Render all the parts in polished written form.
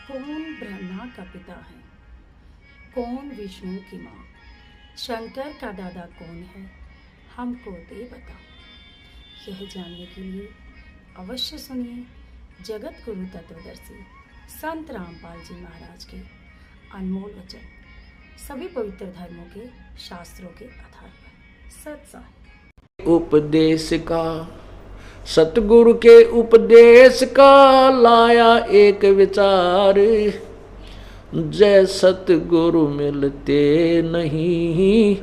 कौन ब्रह्मा का पिता है, कौन विष्णु की माँ, शंकर का दादा कौन है, हमको दे बता। यह जानने के लिए अवश्य सुनिए जगत गुरु तत्वदर्शी संत रामपाल जी महाराज के अनमोल वचन, सभी पवित्र धर्मों के शास्त्रों के आधार पर सत्साई। उपदेश का, सतगुरु के उपदेश का लाया एक विचार, जय सतगुरु मिलते नहीं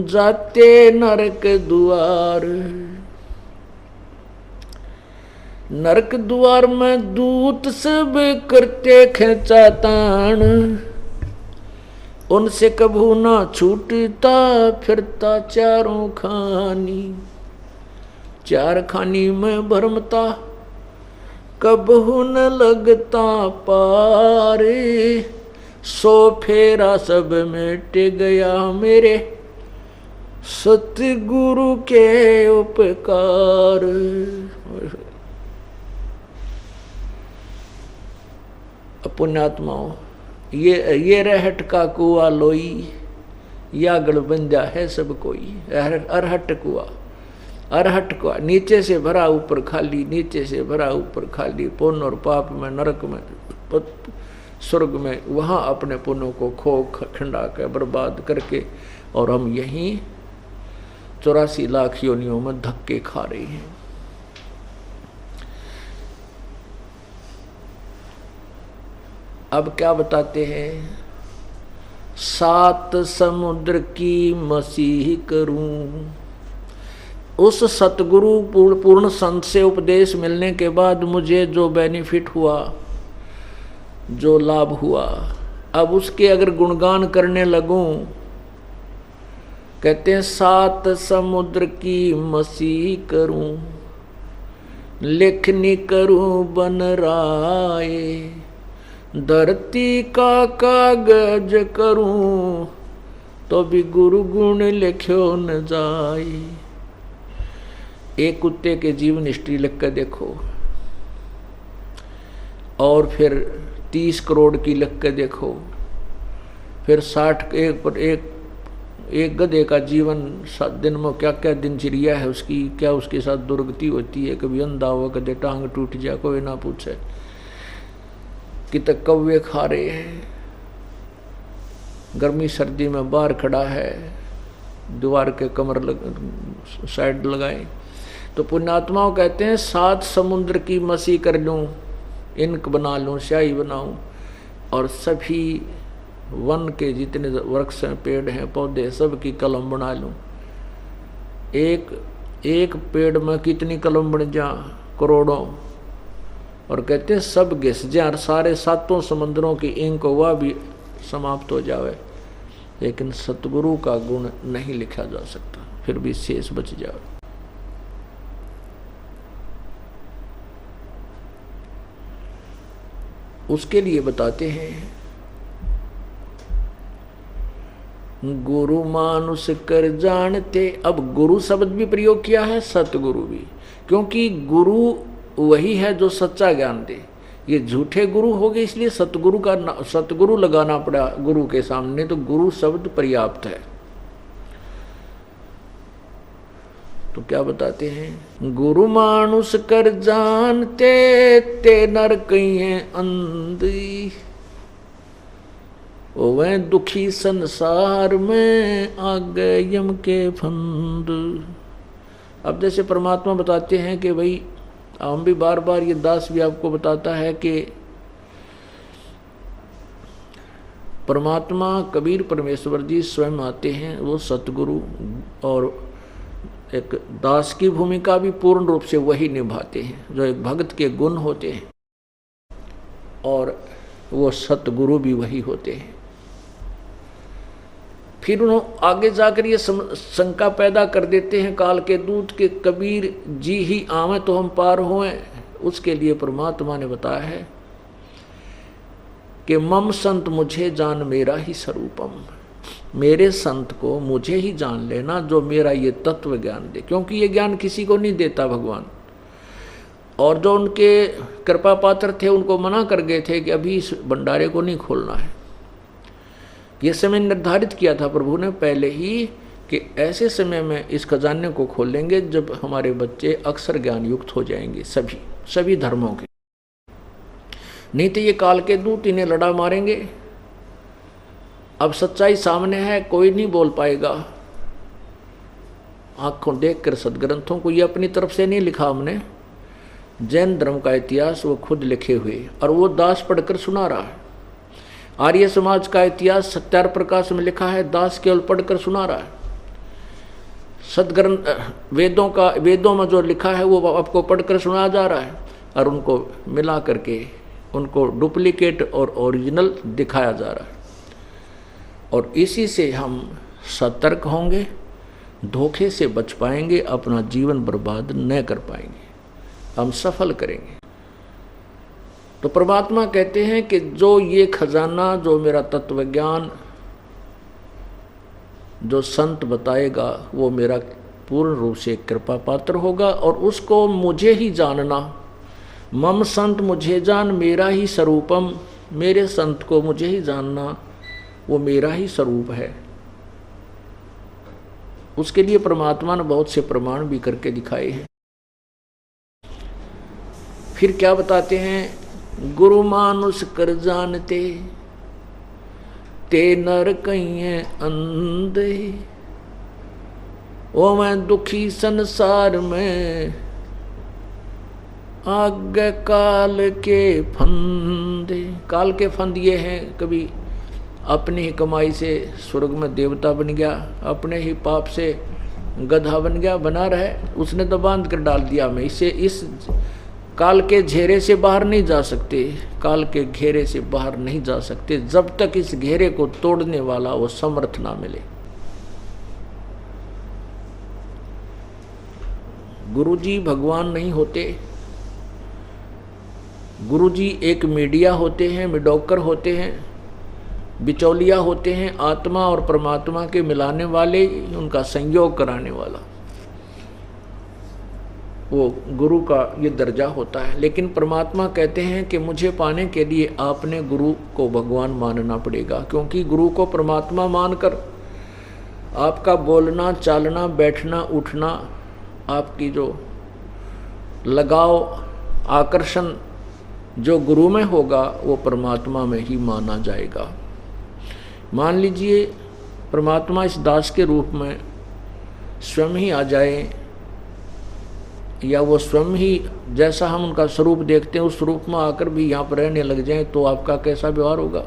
जाते नरक द्वार। नरक द्वार में दूत सब करते खेचातान, उनसे कभू ना छूटता फिरता चारों खानी। चार खानी में भरमता कबहू न लगता पार, सो फेरा सब मिट गया मेरे सतगुरु के उपकार। पुण्यात्माओं, ये रहट का कुआ लोई, या गड़बंजा है सब कोई। अरहट कुआ, अरहट कुआ, नीचे से भरा ऊपर खाली, नीचे से भरा ऊपर खाली। पुण्य और पाप में, नरक में, स्वर्ग में, वहाँ अपने पुण्यों को खो खंडा के बर्बाद करके, और हम यहीं 84 लाख योनियों में धक्के खा रहे हैं। अब क्या बताते हैं? 7 समुद्र की मसीह करूं। उस सतगुरु पूर्ण संत से उपदेश मिलने के बाद मुझे जो बेनिफिट हुआ, जो लाभ हुआ, अब उसके अगर गुणगान करने लगूं, कहते हैं 7 समुद्र की मसीह करूं, लेखनी करूं बन राय, धरती का कागज करूं तो भी गुरु गुण लिख्यो न जाए। एक कुत्ते के जीवन हिस्ट्री लिख कर देखो, और फिर 30 करोड़ की लिख कर देखो, फिर 60 एक गधे का जीवन 7 दिन में क्या क्या दिनचर्या है उसकी, क्या उसके साथ दुर्गति होती है। कभी अंधा हुआ, कभी टांग टूट जाए, कोई ना पूछे। कितने कौवे खा रहे हैं, गर्मी सर्दी में बाहर खड़ा है, दीवार के कमर साइड लगाए। तो पुण्यात्माओं कहते हैं 7 समुद्र की मसी कर लूं, इनक बना लूं, स्याही बनाऊं, और सभी वन के जितने वृक्ष हैं, पेड़ हैं, पौधे, सब की कलम बना लूं। एक पेड़ में कितनी कलम बन जा, करोड़ों। और कहते हैं सब घिस जाए, सारे 7 समुद्रों की इंक वह भी समाप्त हो जावे, लेकिन सतगुरु का गुण नहीं लिखा जा सकता, फिर भी शेष बच जावे। उसके लिए बताते हैं, गुरु मानुष कर जानते। अब गुरु शब्द भी प्रयोग किया है, सतगुरु भी, क्योंकि गुरु वही है जो सच्चा ज्ञान दे। ये झूठे गुरु हो गए, इसलिए सतगुरु लगाना पड़ा गुरु के सामने, तो गुरु शब्द पर्याप्त है। तो क्या बताते हैं? गुरु मानुष कर जानते ते नर कहिए अंधी, वह दुखी संसार में आ गए यम के फंद। अब जैसे परमात्मा बताते हैं कि भाई, हम भी बार बार, ये दास भी आपको बताता है कि परमात्मा कबीर परमेश्वर जी स्वयं आते हैं, वो सतगुरु, और एक दास की भूमिका भी पूर्ण रूप से वही निभाते हैं, जो एक भक्त के गुण होते हैं, और वो सतगुरु भी वही होते हैं। फिर उन्होंने आगे जाकर ये शंका पैदा कर देते हैं काल के दूत के, कबीर जी ही आवे तो हम पार होएं। उसके लिए परमात्मा ने बताया है कि मम संत मुझे जान मेरा ही स्वरूपम, मेरे संत को मुझे ही जान लेना, जो मेरा ये तत्व ज्ञान दे, क्योंकि ये ज्ञान किसी को नहीं देता भगवान। और जो उनके कृपा पात्र थे उनको मना कर गए थे कि अभी इस भंडारे को नहीं खोलना है। ये समय निर्धारित किया था प्रभु ने पहले ही कि ऐसे समय में इस खजाने को खोलेंगे जब हमारे बच्चे अक्षर ज्ञान युक्त हो जाएंगे, सभी धर्मों के। नहीं तो ये काल के दूत इन्हें लड़ा मारेंगे। अब सच्चाई सामने है, कोई नहीं बोल पाएगा। आंखों देखकर सदग्रंथों को ये अपनी तरफ से नहीं लिखा हमने, जैन धर्म का इतिहास वो खुद लिखे हुए, और वो दास पढ़कर सुना रहा है। आर्य समाज का इतिहास सत्यार प्रकाश में लिखा है, दास केवल पढ़कर सुना रहा है। सदग्रंथ वेदों में जो लिखा है वो आपको पढ़कर सुनाया जा रहा है, और उनको मिला करके उनको डुप्लीकेट और ओरिजिनल दिखाया जा रहा है। और इसी से हम सतर्क होंगे, धोखे से बच पाएंगे, अपना जीवन बर्बाद न कर पाएंगे, हम सफल करेंगे। तो परमात्मा कहते हैं कि जो ये खजाना, जो मेरा तत्व ज्ञान जो संत बताएगा वो मेरा पूर्ण रूप से कृपा पात्र होगा, और उसको मुझे ही जानना। मम संत मुझे जान मेरा ही स्वरूपम, मेरे संत को मुझे ही जानना, वो मेरा ही स्वरूप है। उसके लिए परमात्मा ने बहुत से प्रमाण भी करके दिखाए हैं। फिर क्या बताते हैं, गुरु मानुष कर जानते ते नर कहिए अंधे, ओ मैं दुखी संसार में आगे काल के फंदे। काल के फंद ये हैं, कभी अपनी ही कमाई से स्वर्ग में देवता बन गया, अपने ही पाप से गधा बन गया, बना रहे, उसने तो बांध कर डाल दिया हमें। इसे इस काल के घेरे से बाहर नहीं जा सकते, काल के घेरे से बाहर नहीं जा सकते जब तक इस घेरे को तोड़ने वाला वो समर्थ ना मिले। गुरुजी भगवान नहीं होते, गुरुजी एक मीडिया होते हैं, मिडोकर होते हैं, बिचौलिया होते हैं, आत्मा और परमात्मा के मिलाने वाले, उनका संयोग कराने वाला, वो गुरु का ये दर्जा होता है। लेकिन परमात्मा कहते हैं कि मुझे पाने के लिए आपने गुरु को भगवान मानना पड़ेगा, क्योंकि गुरु को परमात्मा मानकर आपका बोलना, चालना, बैठना, उठना, आपकी जो लगाव, आकर्षण जो गुरु में होगा वो परमात्मा में ही माना जाएगा। मान लीजिए परमात्मा इस दास के रूप में स्वयं ही आ जाए, या वो स्वयं ही जैसा हम उनका स्वरूप देखते हैं उस स्वरूप में आकर भी यहाँ पर रहने लग जाएं, तो आपका कैसा व्यवहार होगा।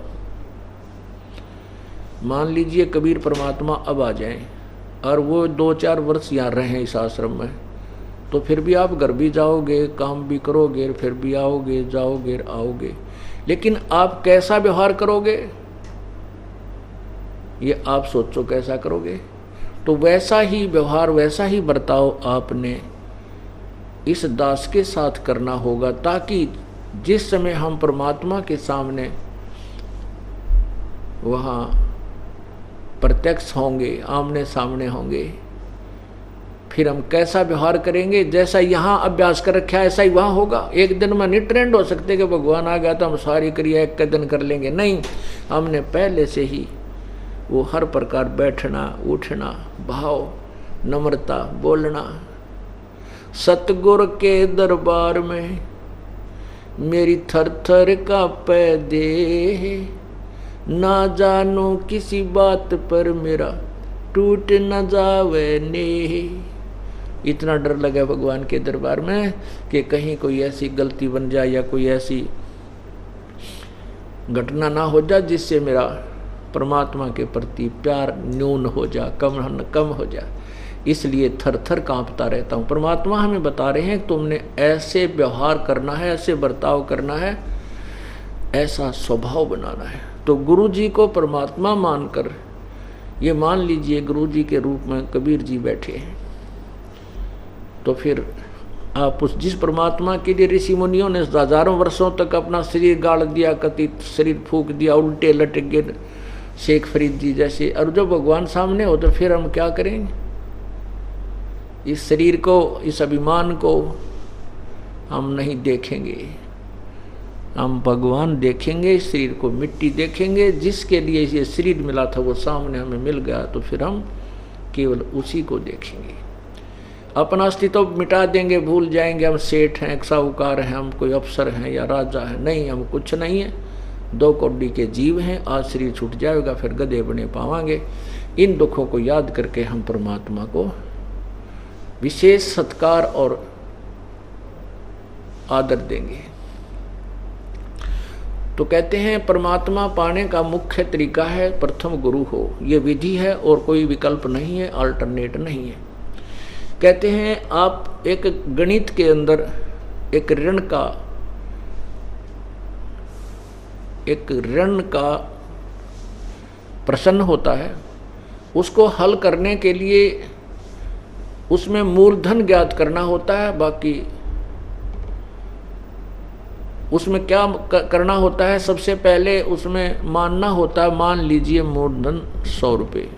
मान लीजिए कबीर परमात्मा अब आ जाएं और वो 2-4 वर्ष यहाँ रहें इस आश्रम में, तो फिर भी आप घर भी जाओगे, काम भी करोगे, फिर भी आओगे, जाओगे, आओगे, लेकिन आप कैसा व्यवहार करोगे ये आप सोचो, कैसा करोगे। तो वैसा ही व्यवहार, वैसा ही बर्ताव आपने इस दास के साथ करना होगा, ताकि जिस समय हम परमात्मा के सामने वहाँ प्रत्यक्ष होंगे, आमने सामने होंगे, फिर हम कैसा व्यवहार करेंगे, जैसा यहाँ अभ्यास कर रखा है ऐसा ही वहाँ होगा। एक दिन में नहीं ट्रेंड हो सकते कि भगवान आ गया तो हम सारी क्रिया एक दिन कर लेंगे, नहीं, हमने पहले से ही वो हर प्रकार बैठना, उठना, भाव, नम्रता, बोलना। सतगुर के दरबार में मेरी थर थर कांपे देह, ना जानू किसी बात पर मेरा टूट न जावे नेह। इतना डर लगा भगवान के दरबार में कि कहीं कोई ऐसी गलती बन जाए या कोई ऐसी घटना ना हो जाए जिससे मेरा परमात्मा के प्रति प्यार न्यून हो जाए, कम हो जाए, इसलिए थर थर कांपता रहता हूँ। परमात्मा हमें बता रहे हैं तुमने ऐसे व्यवहार करना है, ऐसे बर्ताव करना है, ऐसा स्वभाव बनाना है। तो गुरु जी को परमात्मा मानकर, ये मान लीजिए गुरु जी के रूप में कबीर जी बैठे हैं, तो फिर आप उस जिस परमात्मा के लिए ऋषि मुनियों ने हजारों वर्षों तक अपना शरीर गाड़ दिया, कथित शरीर फूंक दिया, उल्टे लटक गए शेख फरीद जी जैसे, और जो भगवान सामने हो तो फिर हम क्या करेंगे। इस शरीर को, इस अभिमान को हम नहीं देखेंगे, हम भगवान देखेंगे, शरीर को मिट्टी देखेंगे। जिसके लिए ये शरीर मिला था वो सामने हमें मिल गया, तो फिर हम केवल उसी को देखेंगे। अपना अस्तित्व मिटा देंगे, भूल जाएंगे हम सेठ हैं, साहूकार हैं, हम कोई अफसर हैं या राजा हैं। नहीं, हम कुछ नहीं है, 2 कौड़ी के जीव हैं। आज शरीर छूट जाएगा, फिर गधे बने पावांगे। इन दुखों को याद करके हम परमात्मा को विशेष सत्कार और आदर देंगे। तो कहते हैं परमात्मा पाने का मुख्य तरीका है प्रथम गुरु हो। ये विधि है और कोई विकल्प नहीं है, अल्टरनेट नहीं है। कहते हैं आप एक गणित के अंदर एक ऋण का प्रश्न होता है, उसको हल करने के लिए उसमें मूलधन ज्ञात करना होता है। बाकी उसमें क्या करना होता है, सबसे पहले उसमें मानना होता है, मान लीजिए मूलधन 100 रुपये,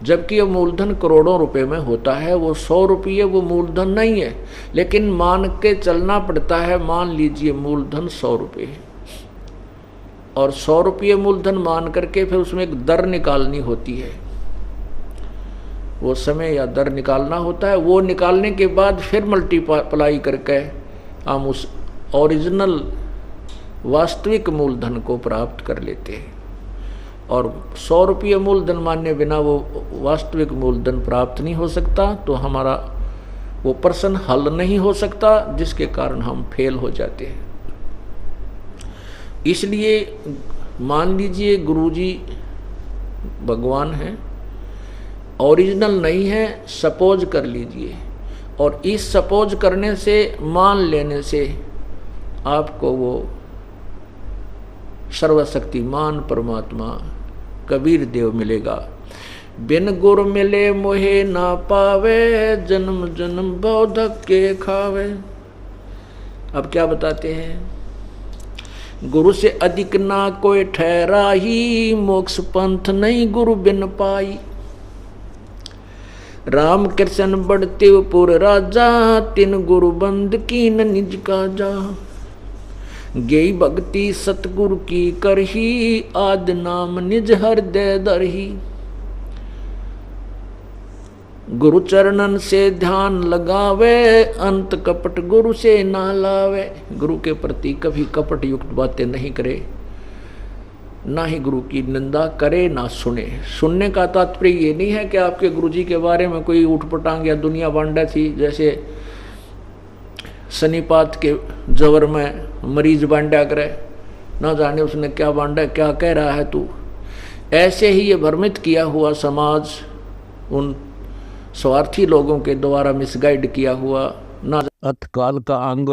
जबकि वो मूलधन करोड़ों रुपए में होता है। वो 100 रुपये वो मूलधन नहीं है, लेकिन मान के चलना पड़ता है। मान लीजिए मूलधन 100 रुपये, और 100 रुपये मूलधन मान करके फिर उसमें एक दर निकालनी होती है। वो समय या दर निकालना होता है। वो निकालने के बाद फिर मल्टीप्लाई करके हम उस ओरिजिनल वास्तविक मूलधन को प्राप्त कर लेते हैं। और 100 रुपये मूलधन माने बिना वो वास्तविक मूलधन प्राप्त नहीं हो सकता। तो हमारा वो प्रश्न हल नहीं हो सकता, जिसके कारण हम फेल हो जाते हैं। इसलिए मान लीजिए गुरुजी भगवान हैं, ओरिजिनल नहीं है, सपोज कर लीजिए। और इस सपोज करने से, मान लेने से आपको वो सर्वशक्तिमान परमात्मा कबीर देव मिलेगा। बिन गुर मिले मोहे ना पावे, जन्म जन्म बौद्धक के खावे। अब क्या बताते हैं, गुरु से अधिक ना कोई ठहरा ही, मोक्ष पंथ नहीं गुरु बिन पाई। राम कृष्ण बढ़ते पुर राजा, तिन गुरु बंद की न निज का जा। गेई भक्ति सतगुरु की करही, आद नाम निज हृदय दरही। गुरु चरणन से ध्यान लगावे, अंत कपट गुरु से ना लावे। गुरु के प्रति कभी कपट युक्त बातें नहीं करे, ना ही गुरु की निंदा करे, ना सुने। सुनने का तात्पर्य ये नहीं है कि आपके गुरुजी के बारे में कोई उठपटांग या दुनिया बांडा थी, जैसे शनिपात के जवर में मरीज बांडा करे, ना जाने उसने क्या बांडा, क्या कह रहा है तू। ऐसे ही ये भ्रमित किया हुआ समाज उन स्वार्थी लोगों के द्वारा मिसगाइड किया हुआ ना। अत काल का अंग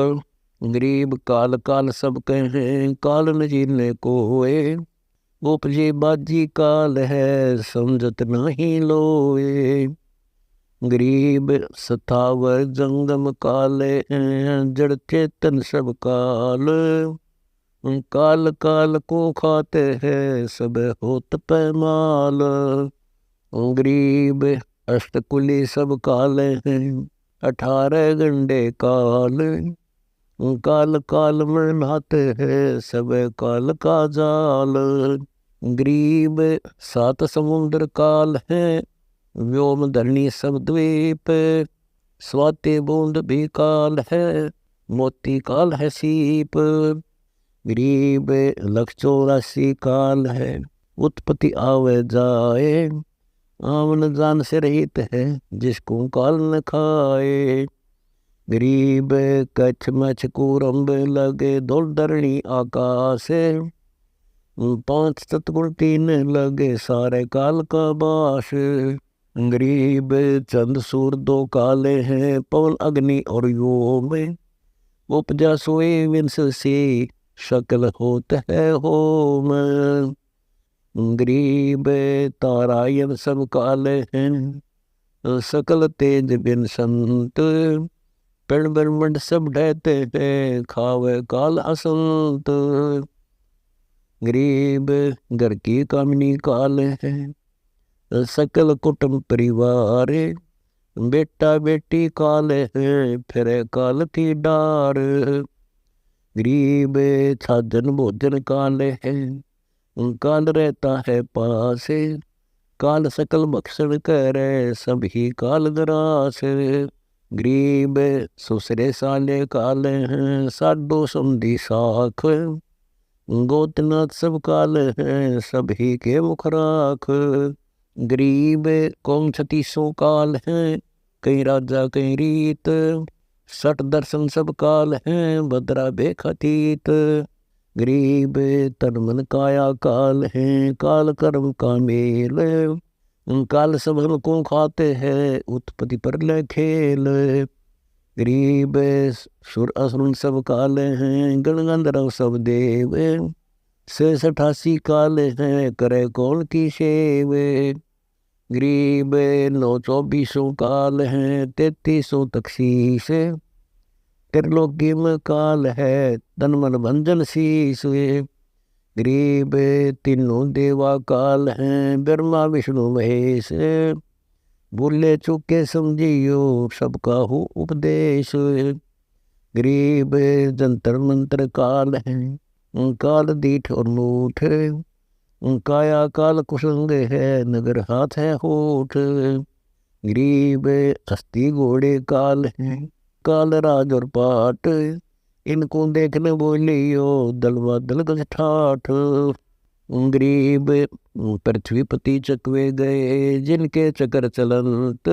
गरीब काल काल सब कहें, काल न जीने को होए। उपजे बाजी काल है, समझत नहीं लोए। गरीब सतावर जंगम काले, जड़ चेतन सब काल। काल काल को खाते हैं, सब होत पैमाल। गरीब अष्टकुली सब काले हैं, 18 गंडे काल। काल काल में नहाते हैं, सब काल का जाल। गरीब 7 समुद्र काल है, व्योम धरणी सब द्वीप। स्वाति बूंद भी काल है, मोती काल है सीप। गरीब 184 काल है, उत्पत्ति आवे जाए। आवन जान से रहित है, जिसको काल न खाए। गरीब कच्छ मछ कूरम्ब लगे, दौड़ धरणी आकाश। 5 सतगुण 3 लगे, सारे काल का बास। गरीब चंद सूर 2 काले हैं, पवन अग्नि और योम। उपजा सोए विंस से, शकल होत है होम। गरीब तारायन सब काले हैं, सकल तेज बिन संत। पेड़ ब्रह्मंड सब ढहते हैं, खावे काल असंत। गरीब घर की कामिनी काल है, सकल कुटुंब परिवार। बेटा बेटी काल है फिर काल की डार। गरीब साधन भोजन काल है काल रहता है पास। काल सकल भक्षण करे सभी काल ग्रास। गरीब सुसरे साले काल हैं साडो समधी साख। गोतनाथ सब काल हैं सभी के मुख राख। गरीब कौन छतीसों काल हैं कहीं राजा कहीं रीत। सठ दर्शन सब काल हैं बदरा बेखतीत। गरीब तन मन काया काल हैं काल कर्म का मेल। काल सब हमको खाते हैं उत्पत्ति पर ले खेल। गरीब सुर असुर सब काल हैं गण गंधर्व सब देव। 88 काल हैं करे कौन की सेव। गरीब 924 काल हैं 33 तकसीस। त्रिलोकी में काल है तन मन भंजन शीस। गरीब तीनों देवा काल हैं ब्रह्मा विष्णु महेश। बोले चुके समझियो सबका हो उपदेश। गरीब जंतर मंत्र काल हैं काल दीठ और मूठ। काया काल कुसंग है नगर हाथ है होठ। गरीब अस्थि घोड़े काल हैं काल राज और पाट। इनको देखने बोलियो दलवा दलगज ठाठ। गरीब पृथ्वीपति चकवे गए जिनके चक्र चलंत।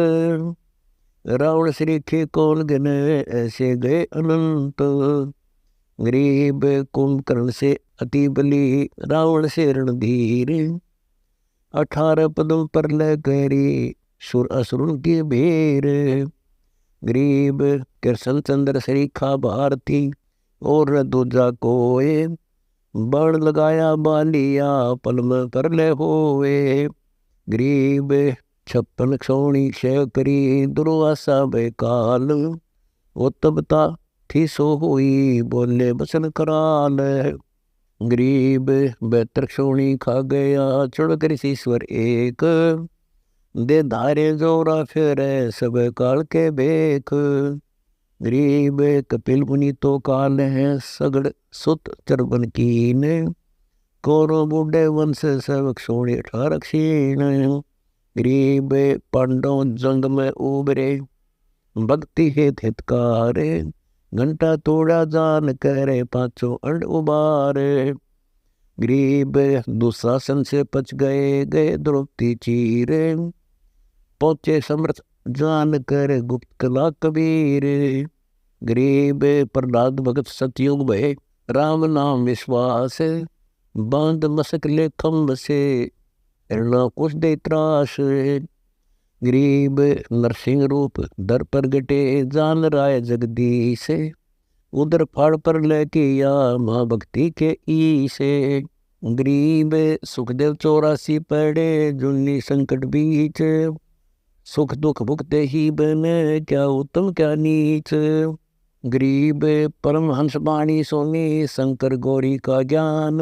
रावण श्री के कौन गने ऐसे गए अनंत। गरीब कुंभकर्ण से अति बली रावण से रणधीर। 18 पदों पर ले गहरी सुर असुर की भीर। गरीब कृष्ण चंद्र श्रीखा भारती और दूजा कोए। बाण लगाया बालिया पल में पर ले होए। गरीब 56 क्षोणी क्षय करी दुर्वासा बेकाल। वो तबता थी सो हुई बोले बसन कराल। गरीब 72 क्षोणी खा गया चढ़ कर ईश्वर एक। दे धारे जोरा फिर सब काल के बेख। गरीब कपिल मुनि तो काल है सगड़ सुत चरबन कीन। कौरो बूढ़े वंश सब क्षोणी 18 क्षीण। गरीब पांडव जंग में उबरे भक्ति हेत हितकार। घंटा तोड़ा जान करे पांचों अंड उबारे। गरीब दुशासन से पच गए गए द्रौपदी चीर। पहुंचे समर्थ जान कर गुप्त कला कबीर। गरीब प्रहलाद भगत सतयुग भय राम नाम विश्वास। बांध मसक ले खम्भ से हिरणा कुछ दे त्रास। गरीब नरसिंह रूप दर पर गटे जान राय जगदीश। उधर फाड़ पर ले किया माँ भक्ति के ईसे। गरीब सुखदेव 84 पड़े जुन्नी संकट बीच। सुख दुख भुगते ही बने क्या उत्तम क्या नीच। गरीब परमहंस बाणी सोनी शंकर गौरी का ज्ञान।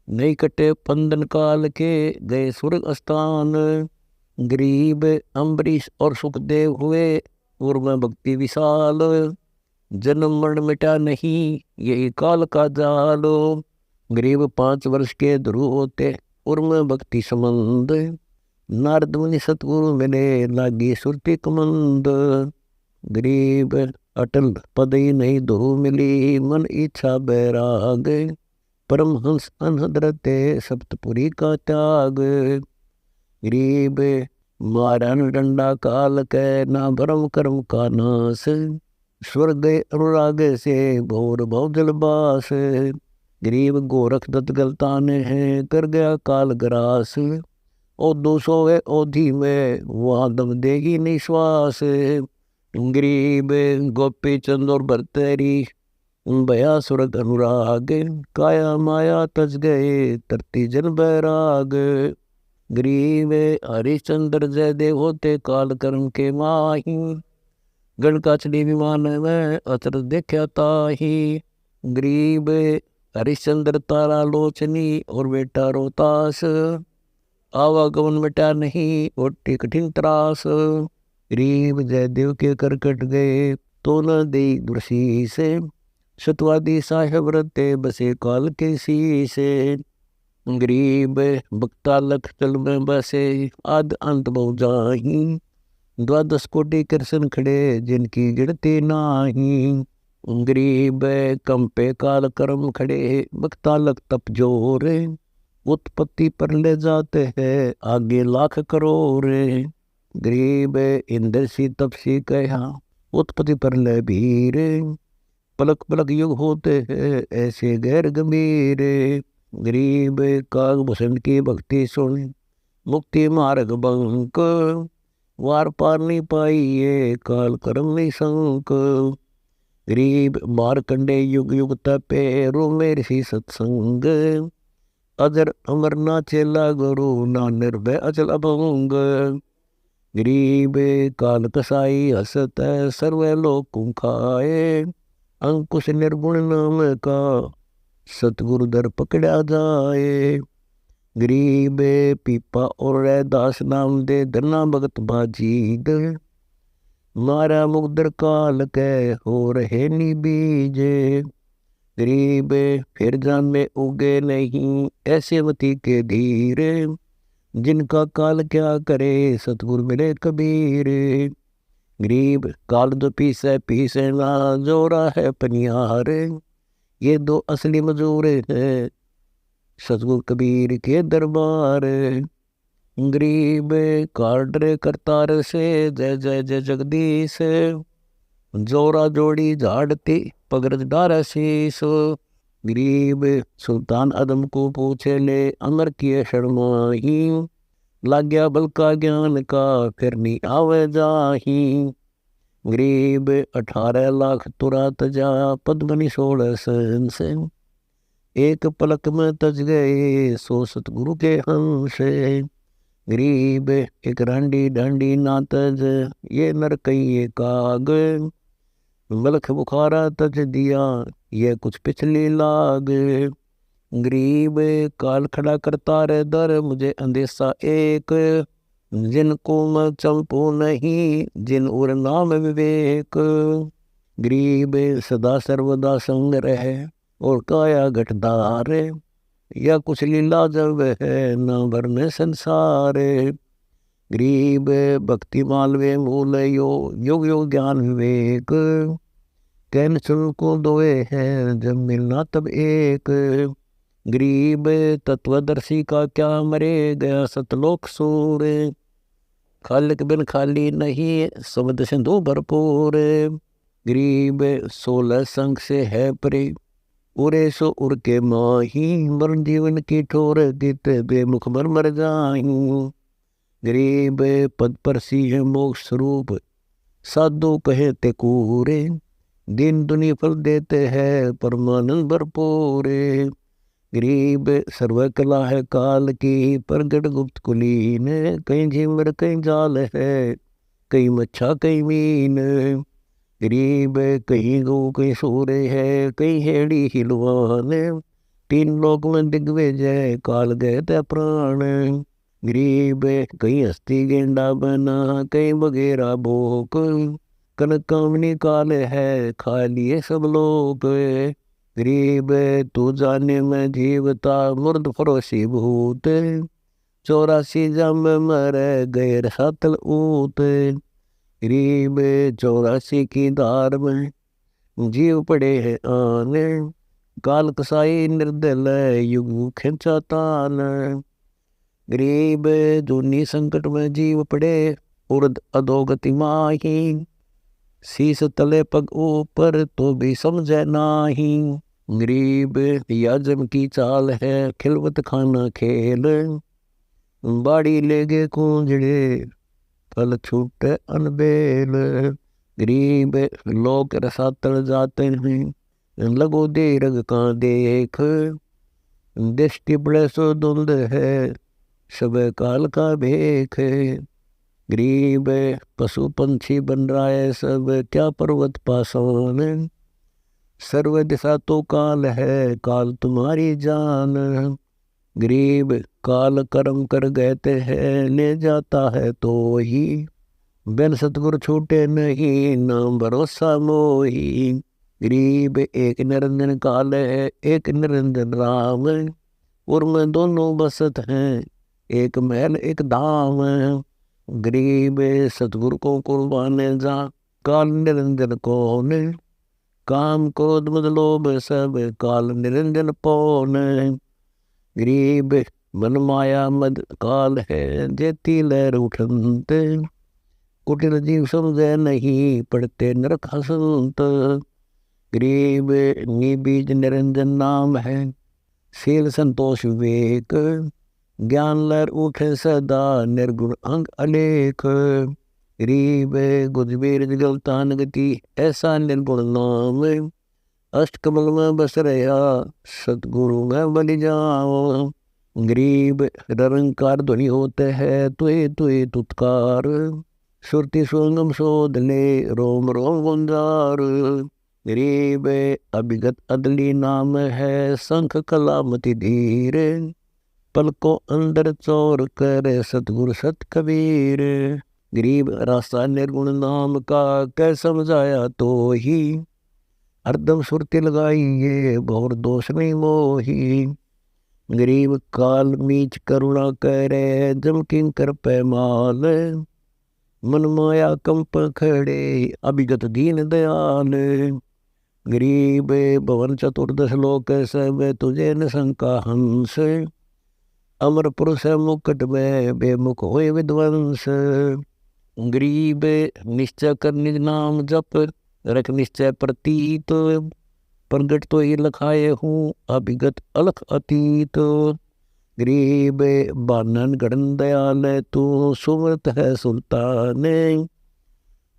नहीं कटे पंदन काल के गए स्वर्ग स्थान। गरीब अम्बरीश और सुखदेव हुए उर्म भक्ति विशाल। जन्म मरण मिटा नहीं यही काल का जाल। गरीब 5 वर्ष के ध्रुव होते उर्म भक्ति संबंध। नारद मुनि सतगुरु मिले लागी सुरति कमंद। गरीब अटल पद ही नहीं धो मिली मन इच्छा बैराग। परमहंस अनहदरते सप्तपुरी का त्याग। गरीब मारन डंडा काल के ना भरम कर्म का नाश। स्वर्ग अनुराग से भोर बहुजल बास। गरीब गोरख दत्त गलताने हैं कर गया काल ग्रास। ओ 200 ओधी में वहाँ दम देगी निश्वास। गरीब गोपी चंद और भरतेरी भया स्वर्ग अनुराग। काया माया तज गए तरती जन बैराग। गरीब हरिश्चंद्र जय देव होते काल कर्म के माही। गण काचली विमान में अचर देखा ताही। गरीब हरिश्चंद्र तारा लोचनी और बेटा रोतास। आवागमन मिटा नहीं ओटी कठिन त्रास। गरीब जयदेव के कर कट गए, तो न दे दुर्शी से, सतवादी साहेब रते बसे काल के शीसे। गरीब बक्ता लख चल में बसे, आद अंत बहु जाही, द्वादश कोटि कृष्ण खड़े जिनकी गिनती नाही। गरीब कंपे काल कर्म खड़े, बक्ता लख तप जोर, उत्पत्ति पर ले जाते हैं आगे लाख करोड़। गरीब इंद्र सी तपसी कहा, उत्पत्ति पर ले भीर, पलक पलक युग होते हैं ऐसे गैर गंभीर। गरीब काग भूषण की भक्ति सुन, मुक्ति मार्ग बंक, वार पार नहीं पाई ये काल कर्म नहीं संक। गरीब मारकंडे युग युग तपे, रोमे ऋषि सत्संग, अजर अमर ना चेला गुरु, ना निर्भय अचल अभंग। गरीब काल कसाई हसत सर्व लोक कुंखाए, अंकुश निर्गुण नाम का सतगुरु दर पकड़ा जाए। गरीब पीपा और दास नाम दे, धरना भगत बाजीद, मारा मुगदर काल के हो रहे नी बीज। गरीब फिर जान में उगे नहीं ऐसे मती के धीर, जिनका काल क्या करे सतगुरु मिले कबीर। गरीब काल जो पीसे ना, जोरा है पनियार, ये दो असली मजूर है सतगुरु कबीर के दरबार। गरीब काल डरे करतार से, जय जय जय जगदीश, जोरा जोड़ी झाड़ती पगरज डारा शीस। गरीब सुल्तान अदम को पूछे ले, अमर किए शर्माही, लाग्या बल का ज्ञान का फिर नहीं आवे जाही। गरीब 18 लाख तुरा तजा, पद्मनि 16 सहंस, एक पलक में तज गए सो सतगुरु के हंस। गरीब एक रांडी डांडी ना तज, ये नर कई काग, मलख बुखारा तज दिया ये कुछ पिछली लाग। गरीब काल खड़ा करता रे दर, मुझे अंदेशा एक, जिनको मैं चंपू नहीं, जिन उर नाम विवेक। गरीब सदा सर्वदा संग रहे, और काया घटदार, या कुछ लीला जब है न भरने संसार। गरीब भक्ति मालवे मूल योग योग ज्ञान विवेक, कैन सुन को दोए हैं जब मिलना तब एक। गरीब तत्वदर्शी का क्या मरे गया सतलोक सूर, खालिक बिन खाली नहीं समद सिंधु भरपूर। गरीब 16 संग से है परे, उरे सो उर के माही, मरण जीवन की ठोर दित बेमुख मर जाही। गरीब पद पर सिंह मोक्ष स्वरूप, साधु कहे ते कूरे, दिन दुनी फल देते हैं परमानंद भरपूर। गरीब सर्व कला है काल की, प्रगट गुप्त कुलीन, कहीं झिमर कहीं जाल है, कहीं मच्छा कहीं मीन। गरीब कहीं गौ कहीं सूरे है, कहीं हेड़ी हिलवान, तीन लोक में दिग्विजय काल गए ते प्राण। गरीब कहीं हस्ती गेंडा बना, कहीं बगेरा भोक, कनक कामनी काल है खा लिए सब लोग। गरीब तू जाने में जीवता, मुर्द फरोसी भूत, 84 जम मर गए सातल ऊत। गरीब 84 की धार में जीव पड़े हैं आने, काल कसाई निर्दल युग खिंचा तान। गरीब जूनी संकट में जीव पड़े, उर्द अधोगति माही, शीस तले पग ऊपर तो भी समझे नाही। गरीब याजम की चाल है खिलवत खाना खेल, बाड़ी ले गे कूंजड़े फल छूटे अनबेल। गरीब लोग रसातल जाते हैं, लगो दे रग का देख, दृष्टि बड़े सो धुंध है सब काल का भेख। गरीब पशु पंछी बन रहा है सब, क्या पर्वत पासान, सर्व दिशा तो काल है काल तुम्हारी जान। गरीब काल कर्म कर गए हैं ले जाता है तो ही, बिन सतगुर छूटे नहीं, न भरोसा मोही। गरीब एक निरंजन काल है, एक निरंजन राम। उर्म दोनों बसत हैं, एक महल एक धाम। गरीब सतगुरु को कुर्बान जा, काल निरंजन कौन। काम क्रोध मद लोभ सब, काल निरंजन पौन। गरीब मन माया मद काल है, जेती लहर उठंत। कुटिल जीव समझे नहीं, पढ़ते नरक हसंत। गरीब निबीज निरंजन नाम है, शील संतोष विवेक। ज्ञान लहर उठे सदा, निर्गुण अंग अनेक। गरीब गुजबीर जगलतान गति, ऐसा निर्गुण नाम। अष्ट कमल में बस रहा, सतगुरु में बलि जाओ। गरीब निरंकार ध्वनि होते है, तुए तुए तुत्कार। सुरति सुंगम शोध ले, रोम रोम गुंजार। गरीब अभिगत अदली नाम है, शंख कलामति धीर। पलकों अंदर चोर कर, सतगुरु सत कबीर। गरीब रास्ता निर्गुण नाम का, कै समझाया तो ही। हरदम सुरती लगाइए, बहुर दोष नहीं मोही। गरीब काल मीच करुणा करे, जम किंकर पैमाल। मन माया कंप खड़े, अभिगत दीन दयाल। गरीब भवन चतुर्दश लोक सब, तुझे न शंका हंस। अमर पुरुष मुकुट में, बेमुख होए विध्वंस। गरीब निश्चय कर निज नाम जप, रख निश्चय प्रतीत। प्रगट तो ही लखाए हूँ, अभिगत अलख अतीत। गरीब बानन गणन दयाल, तू सुमरत है सुल्तान।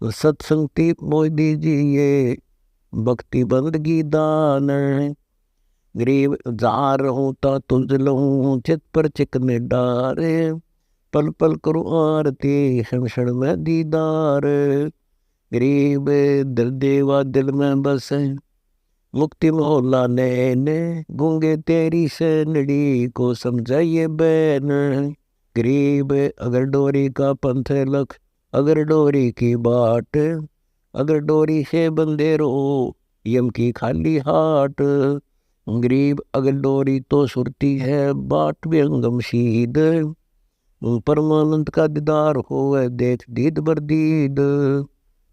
सत्संगति मोह दीजिए, भक्ति बंदगी दान। गरीब जा रहूं ता तुझ लहूं, चित पर चिकने डारे। पल पल करूं आरती, क्षण क्षण में दीदार। गरीब दिल देवा दिल में बसे, मुक्ति मोहल्ला नैने। गूंगे तेरी सैनड़ी को समझाइए बैन। गरीब अगर डोरी का पंथ लख, अगर डोरी की बाट। अगर डोरी से बंदे रो, यम की खाली हाट। गरीब अगर डोरी तो सुरती है, बाट भी अंगम सीध। परमानंद का दीदार हो, देख दीद बरदीद।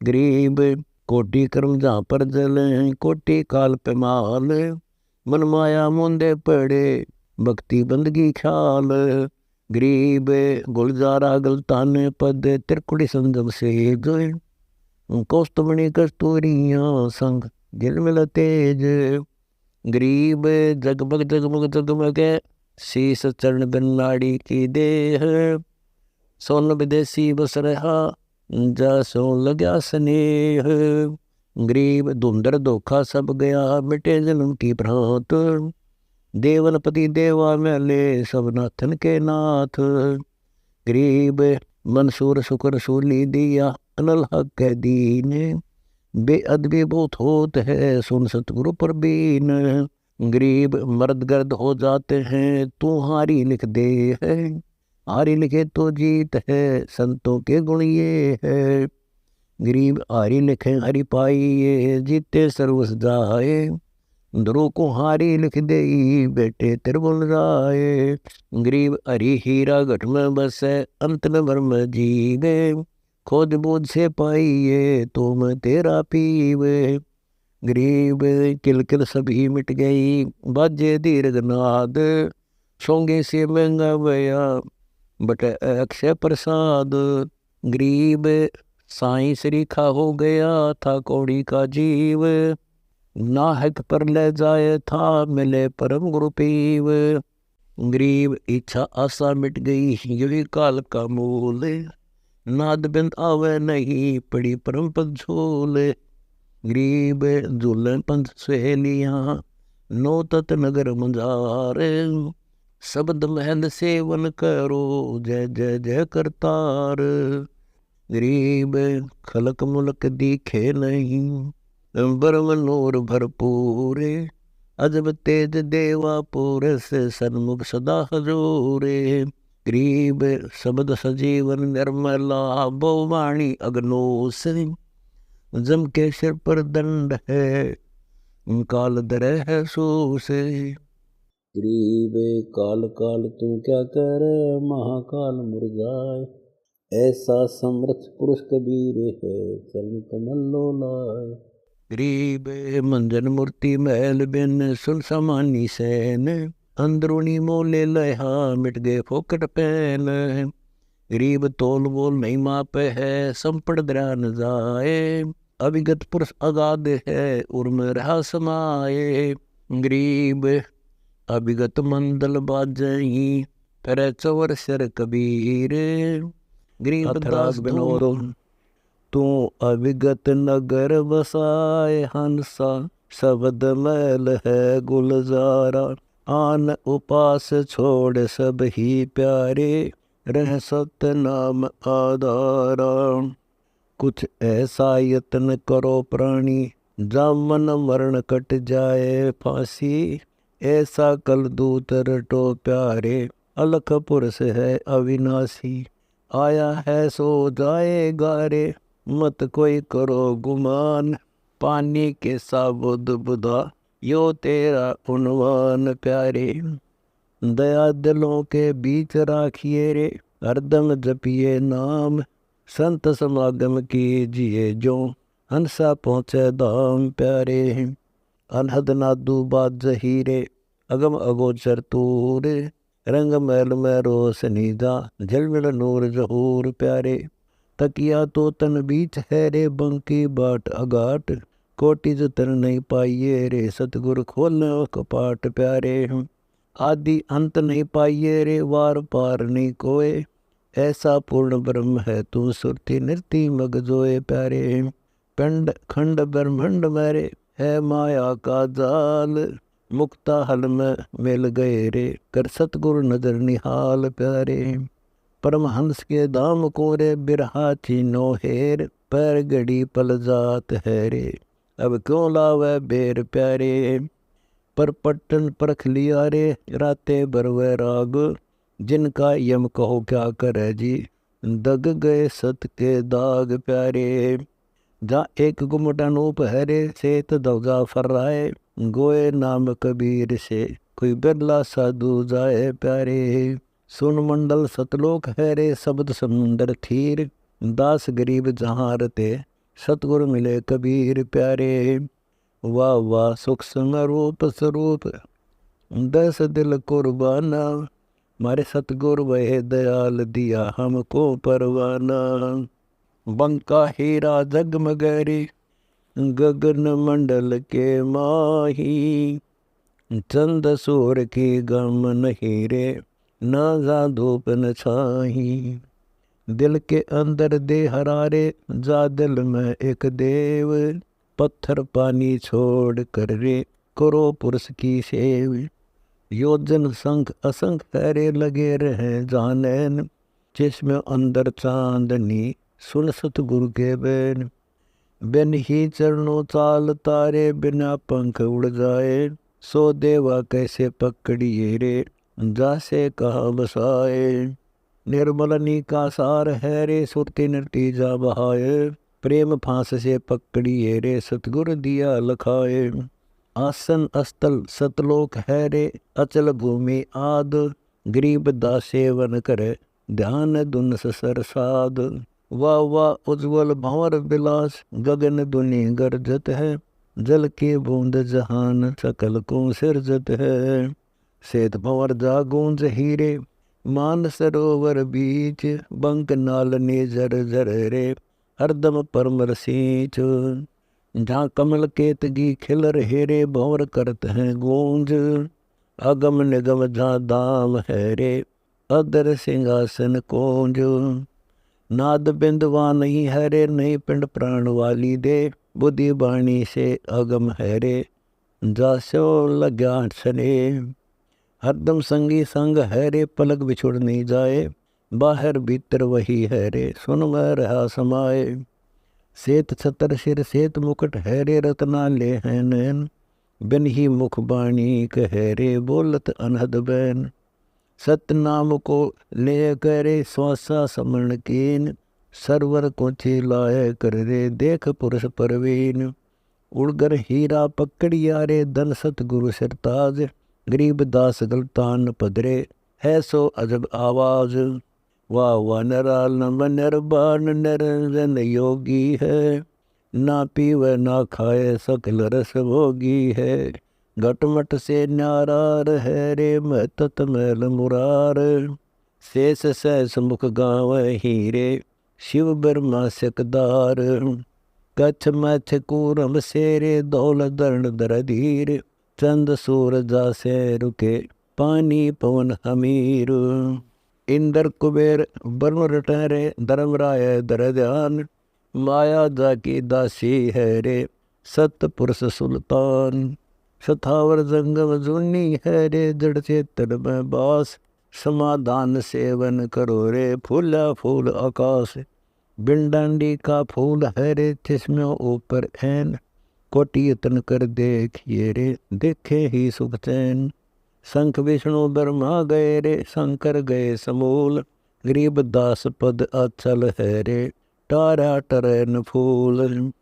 गरीब कोटि कर्म जहाँ पर जले, कोटि काल पे माल। मन माया मुंदे पड़े, भक्ति बंदगी ख्याल। गरीब गुलजारा गलताने पद, त्रिकुड़ी संगम से जोए। कौस्तुभनी कस्तूरियाँ संग जिल मिल तेज। गरीब जगमग जगमग जगमग, शीस चरण बिन नाड़ी की देह। सोन विदेशी बस रहा, जा सो लग्या स्नेह। गरीब धुंधर धोखा सब गया, मिटे जन्म की भ्रांत। देवनपति देवा मैले, सब नाथन के नाथ। गरीब मंसूर शुक्र सूली दिया, अनल हक के दीन। बेअदबी बहुत होत है, सुन सतगुरु पर बीन। गरीब मर्द गर्द हो जाते हैं, तू हारी लिख दे है। हारी लिखे तो जीत है, संतों के गुण ये है। गरीब हारी लिखे हरि पाइए, जीते सर्वस जाए। ध्रुव को हारी लिख दे, बेटे त्रिभुवन राय। गरीब हरि हीरा घट में बसे, अंत में ब्रह्म जीवे। खोज बोझ से पाइए, तो मैं तेरा पीवे। गरीब किल किल सभी मिट गई, बाजे दीर्घ नाद। सोंगे से महंगा भया, बट अक्षय प्रसाद। गरीब साई श्रीखा हो गया था, कौड़ी का जीव। नाहक पर ले जाए था, मिले परम गुरु पीव। गरीब इच्छा आशा मिट गई, यही काल का मूल। नाद बिंद आवे नहीं, पड़ी परम पद झोले। गरीब झूलन पंथ सहेलियाँ, नो तत नगर मंजारे। शब्द महंद सेवन करो, जय जय जय करतार। गरीब खलक मुलक दिखे नहीं, ब्रह्म नूर भरपूरे। अजब तेज देवा पुरस, सन्मुख सदा हजूरे। गरीब शब्द सजीवन निर्मला, बो वाणी अग्नोस, जम के सिर पर दंड है, काल दरे है सूस। गरीब काल काल तू क्या करे, महाकाल मुरझाए, ऐसा समर्थ पुरुष कबीर है, चरण कमल लोलाए। गरीब मंजन मूर्ति महल बिन, सुन समानी सैन, अंदरूनी मोले लहा, मिट गए फोकट पहन। गरीब तोल बोल नहीं मापे है, संपड़ दरा न जाए, अभिगत पुरुष अगाध है, उर्म रहा समाये। गरीब अभिगत मंदल बाजही, फिर चवर सर कबीर, गरीब दास बिनोदो, तू अभिगत नगर बसाए, हंसा शब्द मैल है गुलजारा, आन उपास छोड़ सब ही प्यारे, रह सत्य नाम आधारा। कुछ ऐसा यत्न करो प्राणी, जामन मरण कट जाए फांसी, ऐसा कल दूत रटो प्यारे, अलख पुरुष है अविनाशी, आया है सो जाएगा रे, मत कोई करो गुमान, पानी के साबुद बुधा, यो तेरा उन्वान प्यारे। दया दिलों के बीच राखिए रे, हरदम जपिए नाम, संत समागम कीजिए जो, हंसा पहुँचे धाम प्यारे। अनहद नादू बाज हीरे, अगम अगोचर तूर, रंग मैल में रोशनी जा, झलमिल नूर जहूर प्यारे। तकिया तो तन बीच है रे, बंकी बाट अगाट, कोटि जो तर नहीं पाइए रे, सतगुरु खोलने कपाट प्यारे। आदि अंत नहीं पाइए रे, वार पार नहीं कोय, ऐसा पूर्ण ब्रह्म है तू, सुरति नृति मग जोए प्यारे। पिंड खंड ब्रह्मंड मेरे, है माया का जाल, मुक्ता हल में मिल गए रे, कर सतगुरु नजर निहाल प्यारे। परमहंस के दाम को रे, बिरहा चीनो हेर, पैर गड़ी पल जात है रे, अब क्यों लावे बेर प्यारे। पर पट्टन परख लिया रे, राते बरवे राग, जिनका यम कहो क्या करे जी, दग गए सत के दाग प्यारे। जहाँ एक गुमट अनूप है रे, सेत दौजा फर्राए, गोए नाम कबीर से, कोई बिरला साधु जाए प्यारे। सुन मंडल सतलोक है रे, शब्द समुंदर थीर, दास गरीब जहाँ रते, सतगुरु मिले कबीर प्यारे। वाह वाह सुख समरूप स्वरूप, दस दिल कुर्बाना, मारे सतगुरु वह दयाल दिया हमको परवाना। बंका हीरा जगमगरी, गगन मंडल के माही, चंद सूर की गम नहीं रे, ना जा धूप न छाही। दिल के अंदर दे हरारे, जा दिल में एक देव, पत्थर पानी छोड़ कर रे, करो पुरुष की सेव। योजन संख असंख पैरे लगे रहे जानैन, जिसमें अंदर चांदनी, सुन सतगुरु के बैन। बिन ही चरणों चाल तारे, बिना पंख उड़ जाए, सो देवा कैसे पकड़िए रे, जासे कहाँ बसाए। निर्मलनी का सार है रे, सुरती नृति जा बहाए, प्रेम फांस से पकड़िए रे, सतगुरु दिया लखाए। आसन अस्तल सतलोक है रे, अचल भूमि आद, गरीब दास सेवन करे, ध्यान दुन सर साध। वाह वाह उज्ज्वल भंवर बिलास, गगन दुनि गरजत है, जल के बूंद जहान सकल को सिरजत है। श्वेत भंवर जा गूंज हीरे, मान सरोवर बीच, बंक नाल ने जर जर रे, हरदम परमर सींच। जहाँ कमल केतगी खिल रहे रे, भंवर करत हैं गूंज, अगम निगम जहाँ दाम है रे, अदर सिंहासन कोंज। नाद बिंदवा नहीं है रे, नहीं पिंड प्राण वाली दे, बुद्धि बाणी से अगम है रे, जासो लग्या सने। हरदम संगी संग है रे, पलक बिछुड़ नहीं जाए, बाहर भीतर वही है रे, सुन मैं रहा समाए। सेत छतर सिर सेत मुकुट है रे, रत्नाले हैं नैन, बिन ही मुख बाणी कहे रे, बोलत अनहद बैन। सतनाम को ले करे स्वासा समरण कीन, सरवर को चिलाए कर रे देख पुरुष परवीन। उड़गर हीरा पकड़िया रे धन सतगुरु सिरताज, गरीब दास गलतान पदरे है सो अजब आवाज। वाह वाह नराल नरबान निरंजन योगी है, ना पीवे ना खाए सकल रस भोगी है। घटमट से न्यारार है रे महतत मैल मुरार, शेष सहस मुख गाँव हीरे शिव ब्रह्मा सकदार। कच्छ मछ कूरम शेरे दौल दर्ण दर धीर, चंद सूरजा से रुके पानी पवन हमीर। इंद्र कुबेर ब्रह्म रटरे धर्मराय दर ध्यान, माया जाकी दासी है रे सतपुरुष सुल्तान। सथावर जंगम जूनी है रे जड़ चेतन में बास, समाधान सेवन करो रे फूला फूल आकाश। बिंडांडी का फूल है रे जिसमें ऊपर ऐन, कोटि यतन कर देखिए रे देखे ही सुख चैन। शंख विष्णु ब्रह्मा गए रे शंकर गए समूल, गरीब दास पद अचल है रे टारा टरन फूल।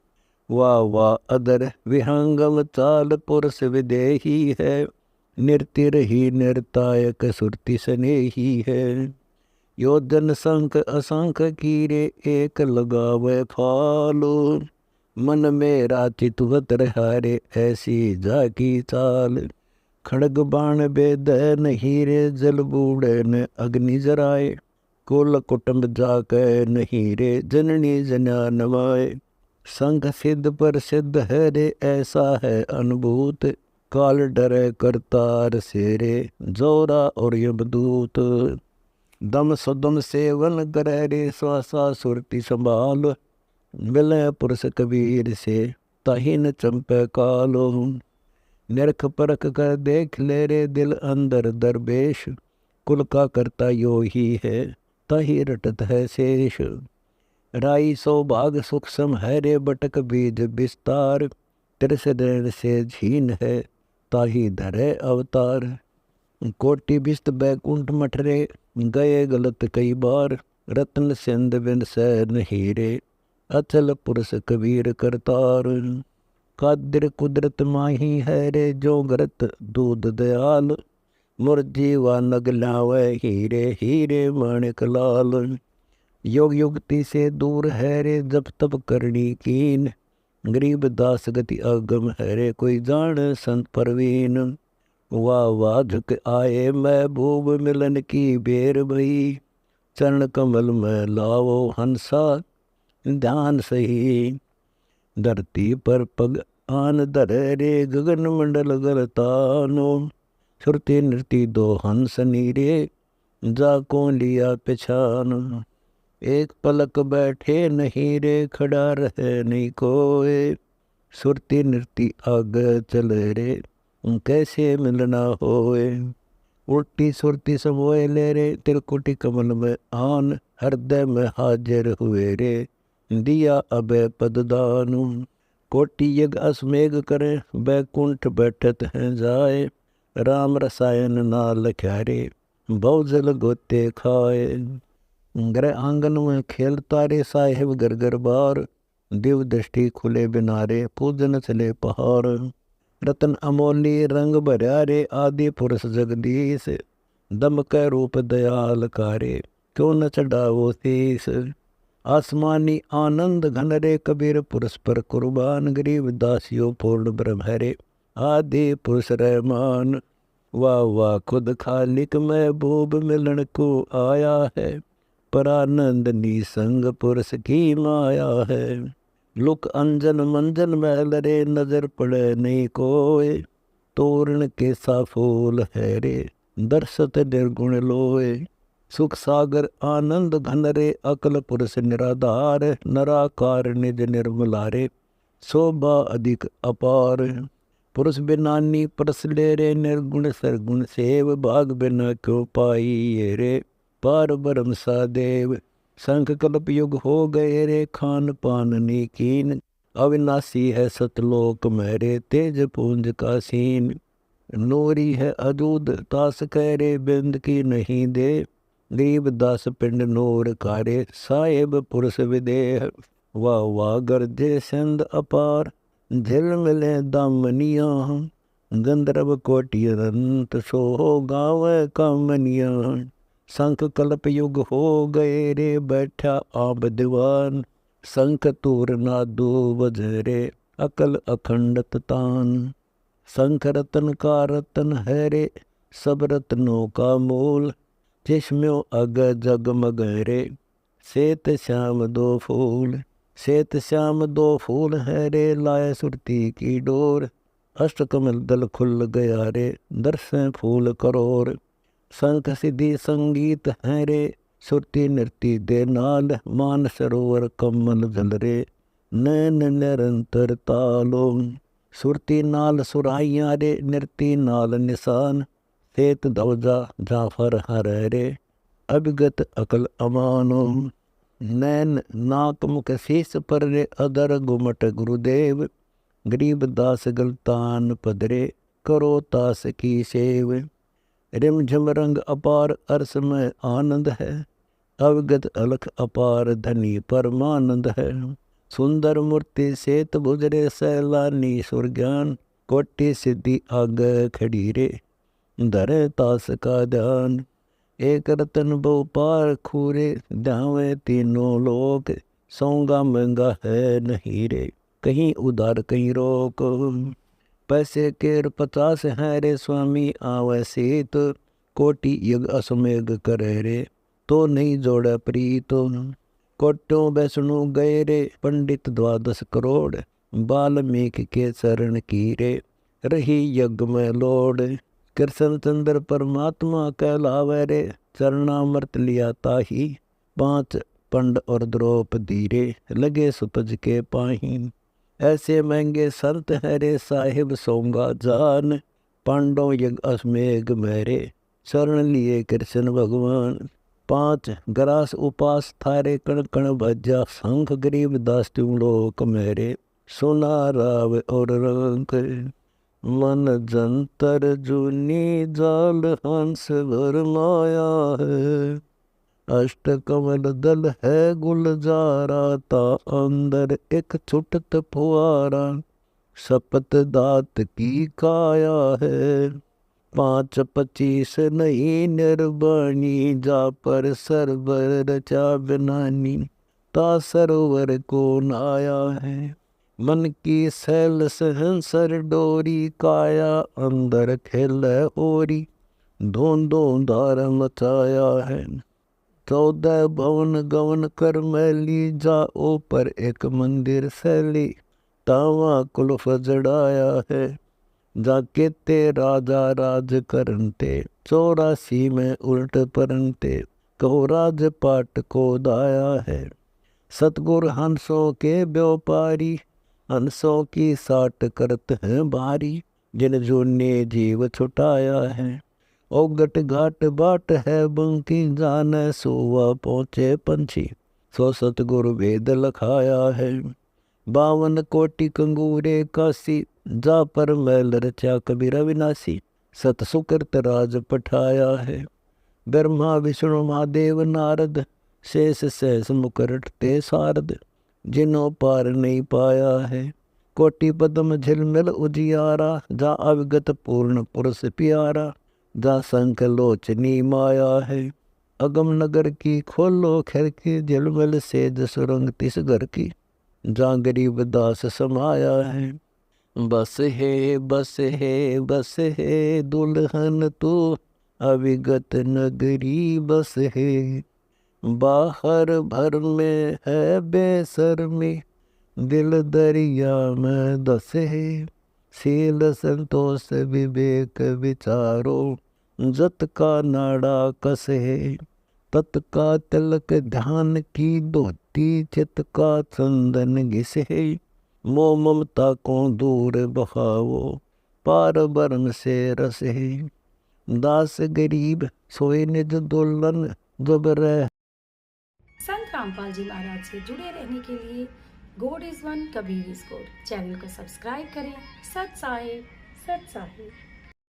वाह वाह अदर विहंगम चाल पुरुष विदेही है, नृत्य ही निर्तायक सुरति स्नेही है। योजन संख असंख कीरे एक लगावे फालो, मन में राचित वत हारे ऐसी जाकी चाल। खड़ग बाण बेदन हीरे जल बूढ़न अग्नि जराए, कुल कुटुंब जाके नहीं रे जननी जना नवाए। संघ सिद्ध पर सिद्ध है रे ऐसा है अनुभूत, काल डरे करतार से रे जोरा और यमदूत। दम सुदम सेवन करे रे श्वासा सुरति संभाल, मिले पुरुष कबीर से ताहि न चंपे कालो। निरख परख कर देख ले रे दिल अंदर दरवेश, कुल का करता यो ही है ताहि रटत है शेष। राई सौभाग सुख सम है रे बटक बीज विस्तार, तिरस नैन से झीन है ताहि धरे अवतार। कोटि बिस्त बैकुंठ मठरे गए गलत कई बार, रत्न सिंध बिन सैन हीरे अचल पुरुष कबीर करतार। कादिर कुदरत माही है रे जो गरत दूध दयाल, मुरजीवा नग लावे हीरे हीरे माणिक लाल। योग युक्ति से दूर है रे जब तब करनी कीन, गरीब दास गति अगम है रे कोई जान संत परवीन। वाह वाह झुक आए महबूब मिलन की बेर भई, चरण कमल में लावो हंसा ध्यान सही। धरती पर पग आन धरे रे गगन मंडल गलतानो, सुरती नृति दो हंस नीरे जा को लिया पहचान। एक पलक बैठे नहीं रे खड़ा रहे नहीं कोई, सुरती नृति आगे चले रे कैसे मिलना होए। उल्टी सुरती समोए ले रे तिरकुटी कमल में आन, हृदय में हाजिर हुए रे दिया अभय पददानु। कोटि यज्ञ असमेघ करे बैकुंठ बैठत हैं जाए, राम रसायन ना लख्या रे बहुजल गोते खाए। ग्रह आंगन में खेलता रे साहेब घर घर बार, दिव दृष्टि खुले बिनारे पूजन चले पहाड़। रतन अमोली रंग भर्या रे आदि पुरुष जगदीश, दम कै रूप दयाल कारे क्यों न चढ़ावो शीस। आसमानी आनंद घन रे कबीर पुरुष पर कुर्बान, गरीब दासियों पूर्ण ब्रह्म हरे आदि पुरुष रहमान। वाह वाह खुद खालिक महबूब मिलन को आया है, परानंद निसंग पुरुष की माया है। लुक अंजन मंजन महल रे नजर पड़े नहीं कोय, तोरण के सा फूल है रे दर्शत निर्गुण लोए। सुख सागर आनंद घन रे अकल पुरुष निराधार, नराकार निज निर्मलारे शोभा अधिक अपार। पुरुष बिनानी परस ले रे निर्गुण सरगुण सेव, भाग बिना क्यों पाई ये रे पार ब्रह्म सा देव। संख कल्प युग हो गए रे खान पान नीकीन, अविनाशी है सतलोक मेरे तेज पूंज का सीन। नोरी है अजूद तास करे बिंद की नहीं दे, गरीब दास पिंड नूर कारे साहेब पुरुष विदेह। वाह वाह गर्जे सिंध अपार झिल मिले दामनिया, गंधर्व कोटि अनंत सो गावे कामनिया। शंख कल्प युग हो गए रे बैठा आब दीवान, शंख तूर नादू बजरे अकल अखंडत तान। शंख रतन का रतन है रे सब रत्नों का मूल, जिसमें अग जगमग रे श्वेत श्याम दो फूल। श्वेत श्याम दो फूल है रे लाए सुरती की डोर, अष्ट कमल दल खुल गया रे दर्शन फूल करोर। शंख सिद्धि संगीत है रे सुरती नृत्य दे नाल, मान सरोवर कमल जल रे नैन निरंतर तालो। सुरती नाल सुराइया रे नृत्य नाल निशान, श्वेत ध्वजा जाफर हर रे अभिगत अकल अमानो। नैन नाक मुख शीस पर रे अदर गुमट गुरुदेव, गरीब दास गलतान पदरे करो तास की सेव। रिम झम रंग अपार अरस में आनंद है, अवगत अलख अपार धनी परमानंद है। सुंदर मूर्ति श्वेत भुजरे सैलानी सुर ज्ञान, कोटि सिद्धि आग खड़ी रे धरे तास का ध्यान। एक रतन बहु पार खूरे ध्यावे तीनों लोक, सौंगा महंगा है नहीं रे कहीं उधार कहीं रोक। पैसे केर 50 है रे स्वामी आवे सीत, कोटि युग असमेघ करे रे तो नहीं जोड़े प्रीत। कोटों बैसणु गए रे पंडित 12 करोड़, वाल्मीकि के चरण की रे रही यज्ञ में लोड़। कृष्ण चंद्र परमात्मा कहलावे रे चरणामृत लिया ताही, 5 पंड और द्रौपदी रे लगे सुपज के पाही। ऐसे महंगे संत है रे साहिब सोंगा जान, पांडव यज्ञ अश्वमेघ मेरे शरण लिए कृष्ण भगवान। 5 ग्रास उपास थारे कण कण भज्या, शंख गरीब दास तुम लोक मेरे सोना राव और रंक। मन जंतर जूनी जाल हंस भर माया है, अष्ट कमल दल है गुलजारा ता अंदर एक छुटत फुआरा। सपत दात की काया है 5 25 नहीं निर्वाणी, जा पर सरवर रचा बनानी ता सरोवर को नाया है। मन की सैल सहंसर डोरी, काया अंदर खेल ओरी धोंदो धार मचाया है। 14 भवन गवन कर मैली, जा ऊपर एक मंदिर शैली तावा कुलफ जड़ाया है। जाके ते राजा राज करनते 84 में उल्ट परनते, कहो राज पाट को दाया है। सतगुर हंसों के व्यापारी, हंसों की साट करत हैं बारी, जिन जूने जीव छुटाया है। ओगट घाट बाट है बंकी, जाने सोवा पहुँचे पंछी 100 सतगुरु वेद लखाया है। 52 कोटि कंगूरे काशी, जा पर मैल रचा कबीर अविनाशी, सत सुकृत राज पठाया है। ब्रह्मा विष्णु महादेव नारद, शेष सहस मुकुट ते सारद, जिन्हों पार नहीं पाया है। कोटि पद्म झिलमिल उजियारा, जा अविगत पूर्ण पुरुष प्यारा, जा संख लोचनी माया है। अगम नगर की खोलो खिड़की, झिलमिल सेज सुरंग तिस घर की, जा गरीब दास समाया है। बस है बस है बस है दुल्हन तू, अविगत नगरी बस है। बाहर भर में है बेशर्मी, दिल दरिया में दस है। शील संतोष विवेक विचारो, जत का नाड़ा कस है। तत् का तिलक ध्यान की धोती, चित का चंदन घिस है। मोह ममता को दूर बहावो, पार ब्रह्म से रस है। दास गरीब सोए निज दुल्हन, जब रह। संत रामपाल जी महाराज से जुड़े रहने के लिए God is one Kabir is good channel को सब्सक्राइब करें। सत साहिब सत साहिब।